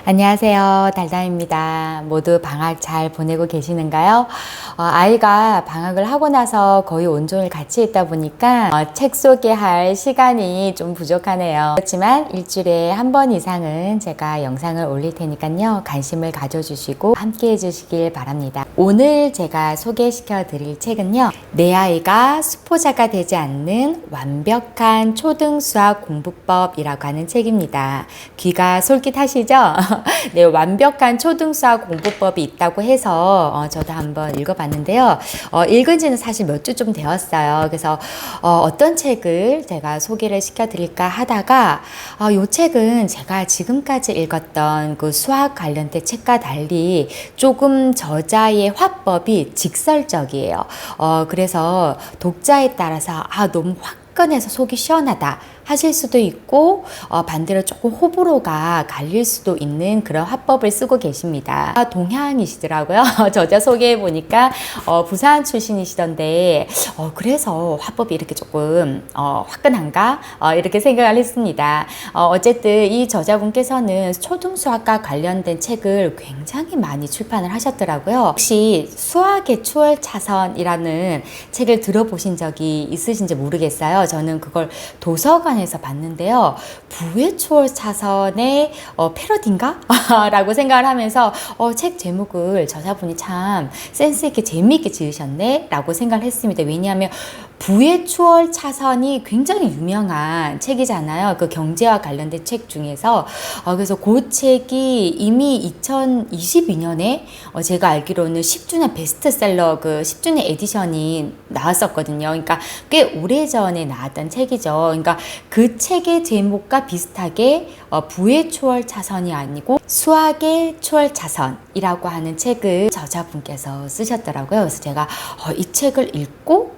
안녕하세요. 달달입니다. 모두 방학 잘 보내고 계시는가요? 아이가 방학을 하고 나서 거의 온종일 같이 있다 보니까 책 소개할 시간이 좀 부족하네요. 그렇지만 일주일에 한 번 이상은 제가 영상을 올릴 테니까요. 관심을 가져주시고 함께 해주시길 바랍니다. 오늘 제가 소개시켜 드릴 책은요. 내 아이가 수포자가 되지 않는 완벽한 초등수학 공부법이라고 하는 책입니다. 귀가 솔깃하시죠? 네, 완벽한 초등수학 공부법이 있다고 해서 저도 한번 읽어봤는데요. 읽은 지는 사실 몇 주 좀 되었어요. 그래서 어떤 책을 제가 소개를 시켜드릴까 하다가 이 책은 제가 지금까지 읽었던 그 수학 관련된 책과 달리 조금 저자의 화법이 직설적이에요. 그래서 독자에 따라서 너무 화끈해서 속이 시원하다 하실 수도 있고 반대로 조금 호불호가 갈릴 수도 있는 그런 화법을 쓰고 계십니다. 동양이시더라고요. 저자 소개해 보니까 부산 출신이시던데 그래서 화법이 이렇게 조금 화끈한가 이렇게 생각을 했습니다. 어쨌든 이 저자분께서는 초등수학과 관련된 책을 굉장히 많이 출판을 하셨더라고요. 혹시 수학의 추월차선이라는 책을 들어보신 적이 있으신지 모르겠어요. 저는 그걸 도서관에서 봤는데요. 부의 추월차선의 패러디인가? 라고 생각을 하면서 책 제목을 저자분이 참 센스 있게 재미있게 지으셨네 라고 생각을 했습니다. 왜냐하면 부의 추월 차선이 굉장히 유명한 책이잖아요. 그 경제와 관련된 책 중에서. 그래서 그 책이 이미 2022년에 제가 알기로는 10주년 베스트셀러 그 10주년 에디션이 나왔었거든요. 그러니까 꽤 오래전에 나왔던 책이죠. 그러니까 그 책의 제목과 비슷하게 부의 추월 차선이 아니고 수학의 추월 차선이라고 하는 책을 저자분께서 쓰셨더라고요. 그래서 제가 이 책을 읽고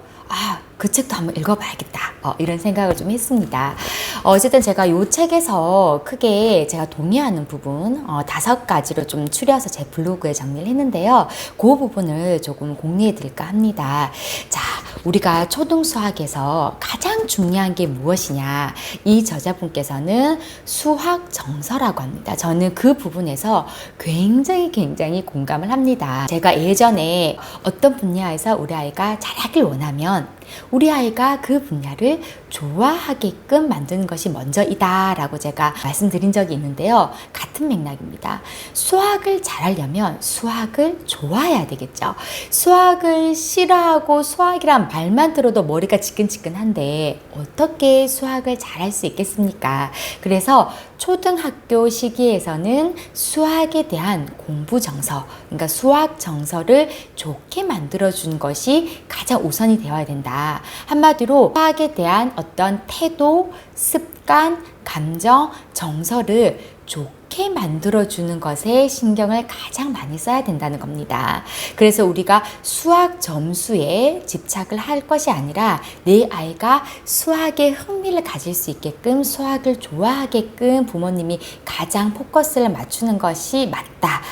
그 책도 한번 읽어봐야겠다 이런 생각을 좀 했습니다. 어쨌든 제가 이 책에서 크게 제가 동의하는 부분 5가지로 좀 추려서 제 블로그에 정리를 했는데요. 그 부분을 조금 공유해 드릴까 합니다. 자, 우리가 초등수학에서 가장 중요한 게 무엇이냐, 이 저자분께서는 수학 정서라고 합니다. 저는 그 부분에서 굉장히 공감을 합니다. 제가 예전에 어떤 분야에서 우리 아이가 잘하길 원하면 우리 아이가 그 분야를 좋아하게끔 만드는 것이 먼저이다 라고 제가 말씀드린 적이 있는데요. 같은 맥락입니다. 수학을 잘하려면 수학을 좋아해야 되겠죠. 수학을 싫어하고 수학이란 말만 들어도 머리가 지끈지끈한데 어떻게 수학을 잘할 수 있겠습니까? 그래서 초등학교 시기에서는 수학에 대한 공부 정서, 그러니까 수학 정서를 좋게 만들어주는 것이 가장 우선이 되어야 된다. 한마디로 수학에 대한 어떤 태도, 습관, 감정, 정서를 좋게 만들어주는 것에 신경을 가장 많이 써야 된다는 겁니다. 그래서 우리가 수학 점수에 집착을 할 것이 아니라 내 아이가 수학에 흥미를 가질 수 있게끔 수학을 좋아하게끔 부모님이 가장 포커스를 맞추는 것이 맞다.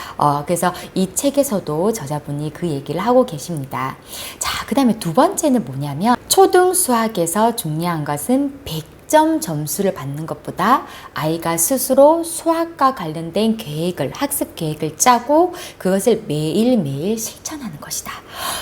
그래서 이 책에서도 저자분이 그 얘기를 하고 계십니다. 자, 그 다음에 두 번째는 뭐냐면 초등 수학에서 중요한 것은 100점 점수를 받는 것보다 아이가 스스로 수학과 관련된 계획을, 학습 계획을 짜고 그것을 매일매일 실천하는 것이다.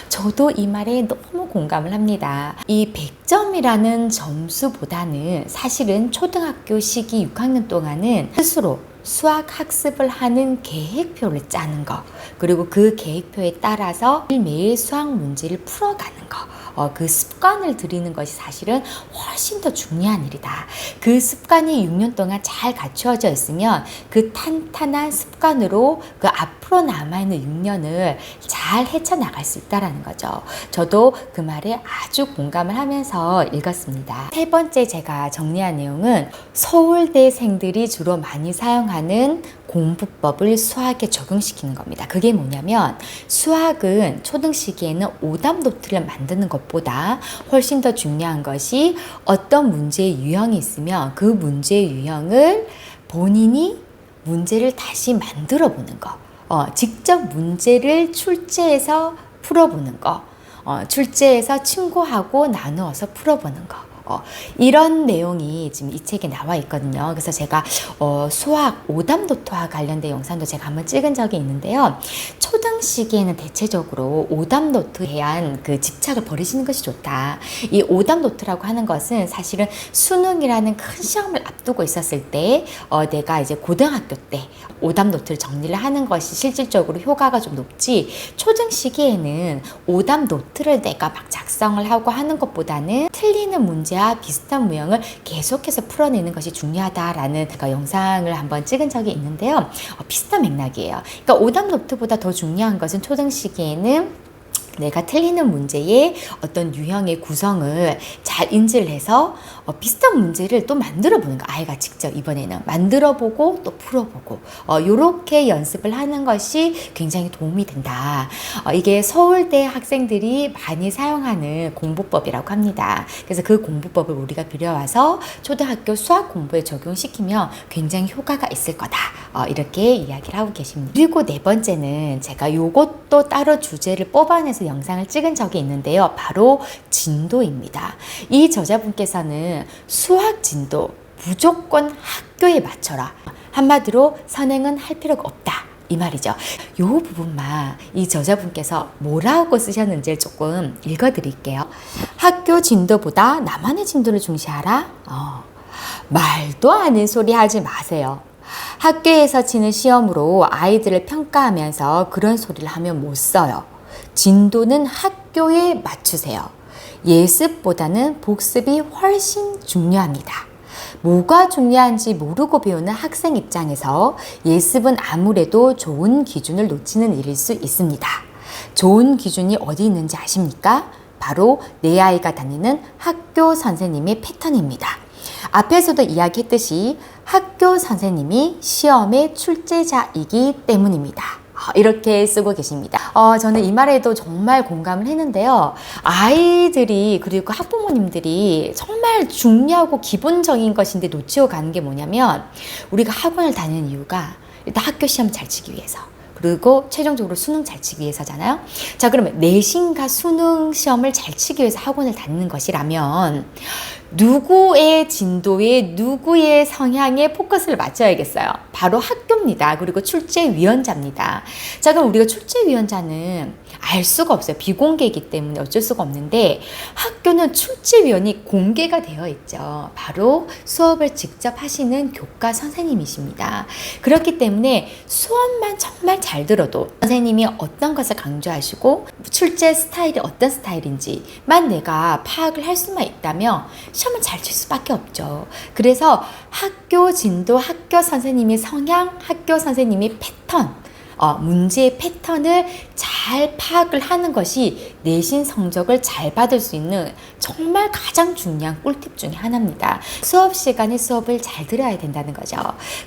저도 이 말에 너무 공감을 합니다. 이 100점이라는 점수보다는 사실은 초등학교 시기 6학년 동안은 스스로 수학 학습을 하는 계획표를 짜는 거, 그리고 그 계획표에 따라서 매일 수학 문제를 풀어가는 거, 그 습관을 들이는 것이 사실은 훨씬 더 중요한 일이다. 그 습관이 6년 동안 잘 갖추어져 있으면 그 탄탄한 습관으로 그 앞으로 남아있는 6년을 잘 헤쳐나갈 수 있다는 거죠. 저도 그 말에 아주 공감을 하면서 읽었습니다. 세 번째 제가 정리한 내용은 서울대생들이 주로 많이 사용하는 공부법을 수학에 적용시키는 겁니다. 그게 뭐냐면 수학은 초등 시기에는 오답 노트를 만드는 것보다 훨씬 더 중요한 것이 어떤 문제의 유형이 있으면 그 문제의 유형을 본인이 문제를 다시 만들어 보는 거, 직접 문제를 출제해서 풀어보는 거, 출제해서 친구하고 나누어서 풀어보는 거. 이런 내용이 지금 이 책에 나와 있거든요. 그래서 제가 수학 오답노트와 관련된 영상도 제가 한번 찍은 적이 있는데요. 초등 시기에는 대체적으로 오답노트에 대한 그 집착을 버리시는 것이 좋다. 이 오답노트라고 하는 것은 사실은 수능이라는 큰 시험을 앞두고 있었을 때 내가 이제 고등학교 때 오답노트를 정리를 하는 것이 실질적으로 효과가 좀 높지, 초등 시기에는 오답노트를 내가 막 작성을 하고 하는 것보다는 틀리는 문제와 비슷한 무형을 계속해서 풀어내는 것이 중요하다라는 제가 영상을 한번 찍은 적이 있는데요. 비슷한 맥락이에요. 그러니까 오답노트보다 더 중요한 것은 초등 시기에는 내가 틀리는 문제의 어떤 유형의 구성을 잘 인지를 해서 비슷한 문제를 또 만들어 보는 거, 아이가 직접 이번에는 만들어 보고 또 풀어보고 요렇게 연습을 하는 것이 굉장히 도움이 된다. 이게 서울대 학생들이 많이 사용하는 공부법이라고 합니다. 그래서 그 공부법을 우리가 들여와서 초등학교 수학 공부에 적용시키면 굉장히 효과가 있을 거다. 이렇게 이야기를 하고 계십니다. 그리고 네 번째는 제가 요것도 따로 주제를 뽑아내서 영상을 찍은 적이 있는데요. 바로 진도입니다. 이 저자분께서는 수학 진도 무조건 학교에 맞춰라. 한마디로 선행은 할 필요가 없다. 이 말이죠. 요 부분만 이 저자분께서 뭐라고 쓰셨는지 조금 읽어드릴게요. 학교 진도보다 나만의 진도를 중시하라? 말도 아닌 소리 하지 마세요. 학교에서 치는 시험으로 아이들을 평가하면서 그런 소리를 하면 못 써요. 진도는 학교에 맞추세요. 예습보다는 복습이 훨씬 중요합니다. 뭐가 중요한지 모르고 배우는 학생 입장에서 예습은 아무래도 좋은 기준을 놓치는 일일 수 있습니다. 좋은 기준이 어디 있는지 아십니까? 바로 내 아이가 다니는 학교 선생님의 패턴입니다. 앞에서도 이야기했듯이 학교 선생님이 시험의 출제자이기 때문입니다. 이렇게 쓰고 계십니다. 저는 이 말에도 정말 공감을 했는데요. 아이들이 그리고 학부모님들이 정말 중요하고 기본적인 것인데 놓치고 가는 게 뭐냐면, 우리가 학원을 다니는 이유가 일단 학교 시험 잘 치기 위해서, 그리고 최종적으로 수능 잘 치기 위해서잖아요. 자, 그러면 내신과 수능 시험을 잘 치기 위해서 학원을 다니는 것이라면 누구의 진도에 누구의 성향에 포커스를 맞춰야겠어요. 바로 학교입니다. 그리고 출제위원자입니다. 자, 그럼 우리가 출제위원자는 알 수가 없어요. 비공개이기 때문에 어쩔 수가 없는데, 학교는 출제위원이 공개가 되어 있죠. 바로 수업을 직접 하시는 교과 선생님이십니다. 그렇기 때문에 수업만 정말 잘 들어도 선생님이 어떤 것을 강조하시고 출제 스타일이 어떤 스타일인지만 내가 파악을 할 수만 있다면 시험을 잘 칠 수밖에 없죠. 그래서 학교 진도, 학교 선생님의 성향, 학교 선생님의 패턴, 문제의 패턴을 잘 파악을 하는 것이 내신 성적을 잘 받을 수 있는 정말 가장 중요한 꿀팁 중에 하나입니다. 수업 시간에 수업을 잘 들어야 된다는 거죠.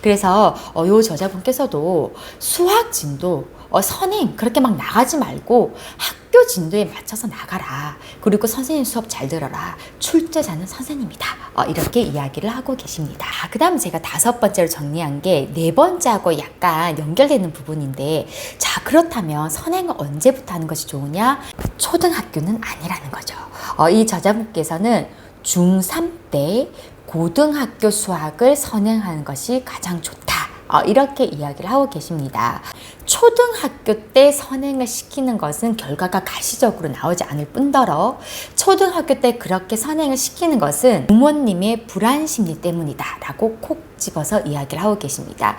그래서 이 저자분께서도 수학 진도, 선행 그렇게 막 나가지 말고 학교 진도에 맞춰서 나가라. 그리고 선생님 수업 잘 들어라. 출제자는 선생님이다. 이렇게 이야기를 하고 계십니다. 그 다음 제가 5번째로 정리한 게 4번째하고 약간 연결되는 부분인데, 자, 그렇다면 선행을 언제부터 하는 것이 좋으냐? 초등학교는 아니라는 거죠. 이 저자분께서는 중3 때 고등학교 수학을 선행하는 것이 가장 좋다. 이렇게 이야기를 하고 계십니다. 초등학교 때 선행을 시키는 것은 결과가 가시적으로 나오지 않을 뿐더러 초등학교 때 그렇게 선행을 시키는 것은 부모님의 불안 심리 때문이다 라고 콕 집어서 이야기를 하고 계십니다.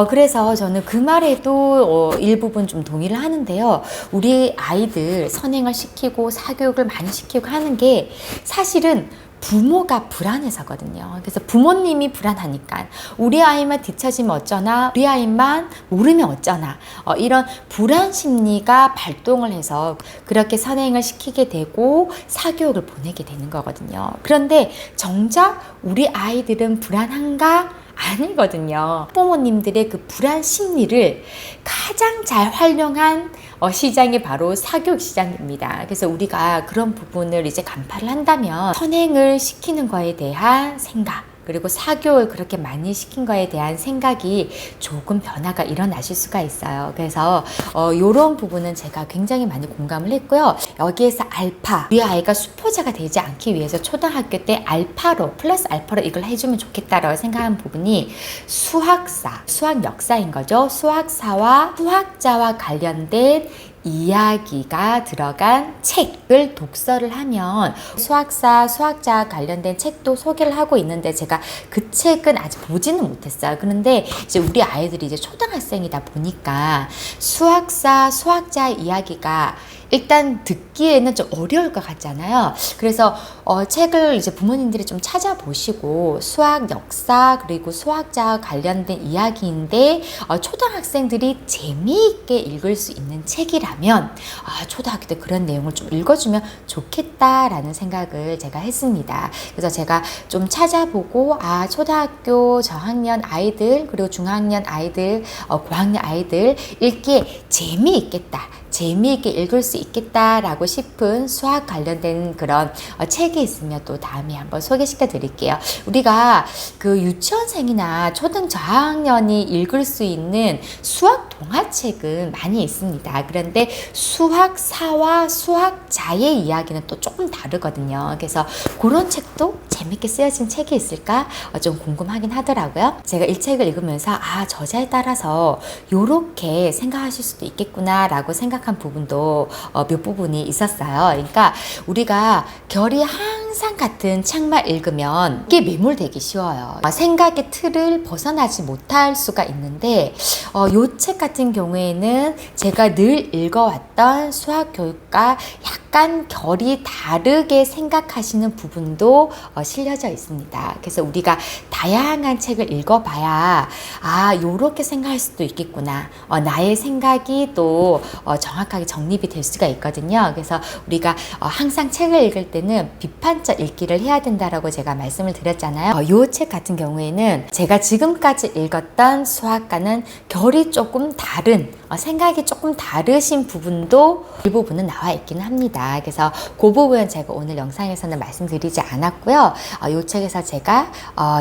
그래서 저는 그 말에도 일부분 좀 동의를 하는데요. 우리 아이들 선행을 시키고 사교육을 많이 시키고 하는 게 사실은 부모가 불안해서거든요. 그래서 부모님이 불안하니까 우리 아이만 뒤처지면 어쩌나, 우리 아이만 모르면 어쩌나, 이런 불안 심리가 발동을 해서 그렇게 선행을 시키게 되고 사교육을 보내게 되는 거거든요. 그런데 정작 우리 아이들은 불안한가? 아니거든요. 부모님들의 그 불안 심리를 가장 잘 활용한 시장이 바로 사교육 시장입니다. 그래서 우리가 그런 부분을 이제 간파를 한다면 선행을 시키는 거에 대한 생각, 그리고 사교를 그렇게 많이 시킨 거에 대한 생각이 조금 변화가 일어나실 수가 있어요. 그래서 이런 부분은 제가 굉장히 많이 공감을 했고요. 여기에서 알파, 우리 아이가 수포자가 되지 않기 위해서 초등학교 때 알파로 플러스 알파로 이걸 해주면 좋겠다라고 생각한 부분이 수학사, 수학 역사인 거죠. 수학사와 수학자와 관련된 이야기가 들어간 책을 독서를 하면 수학사, 수학자 관련된 책도 소개를 하고 있는데 제가 그 책은 아직 보지는 못했어요. 그런데 이제 우리 아이들이 이제 초등학생이다 보니까 수학사, 수학자 이야기가 일단 듣기에는 좀 어려울 것 같잖아요. 그래서 책을 이제 부모님들이 좀 찾아보시고 수학 역사 그리고 수학자 관련된 이야기인데 초등학생들이 재미있게 읽을 수 있는 책이라면 초등학교 때 그런 내용을 좀 읽어주면 좋겠다라는 생각을 제가 했습니다. 그래서 제가 좀 찾아보고 초등학교 저학년 아이들 그리고 중학년 아이들, 고학년 아이들 읽기에 재미있게 읽을 수 있겠다라고 싶은 수학 관련된 그런 책이 있으면 또 다음에 한번 소개시켜 드릴게요. 우리가 그 유치원생이나 초등 저학년이 읽을 수 있는 수학 동화책은 많이 있습니다. 그런데 수학사와 수학자의 이야기는 또 조금 다르거든요. 그래서 그런 책도 재밌게 쓰여진 책이 있을까 좀 궁금하긴 하더라고요. 제가 이 책을 읽으면서 저자에 따라서 요렇게 생각하실 수도 있겠구나 라고 생각한 부분도 몇 부분이 있었어요. 그러니까 우리가 결이 항상 같은 책만 읽으면 이게 매몰되기 쉬워요. 생각의 틀을 벗어나지 못할 수가 있는데 요 책 같은 경우에는 제가 늘 읽어왔던 수학 교육과 약간 결이 다르게 생각하시는 부분도 실려져 있습니다. 그래서 우리가 다양한 책을 읽어봐야 요렇게 생각할 수도 있겠구나. 나의 생각이 또 정확하게 정립이 될 수가 있거든요. 그래서 우리가 항상 책을 읽을 때는 비판적 읽기를 해야 된다라고 제가 말씀을 드렸잖아요. 요 책 같은 경우에는 제가 지금까지 읽었던 수학과는 결이 조금 다른 생각이 조금 다르신 부분도 일부분은 나와 있기는 합니다. 그래서 그 부분은 제가 오늘 영상에서는 말씀드리지 않았고요. 이 책에서 제가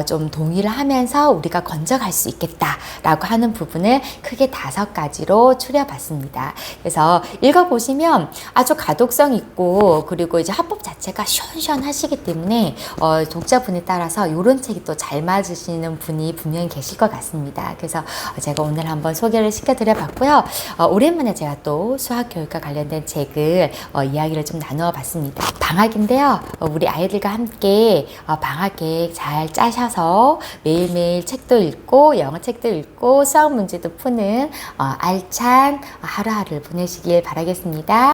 좀 동의를 하면서 우리가 건져갈 수 있겠다라고 하는 부분을 크게 5가지로 추려봤습니다. 그래서 읽어보시면 아주 가독성 있고 그리고 이제 화법 자체가 시원시원하시기 때문에 독자분에 따라서 이런 책이 또 잘 맞으시는 분이 분명히 계실 것 같습니다. 그래서 제가 오늘 한번 소개를 시켜드려 봤고요. 오랜만에 제가 또 수학교육과 관련된 책을 이야기를 좀 나누어 봤습니다. 방학인데요. 우리 아이들과 함께 방학 계획 잘 짜셔서 매일매일 책도 읽고 영어 책도 읽고 수학 문제도 푸는 알찬 하루하루를 보내시길 바라겠습니다.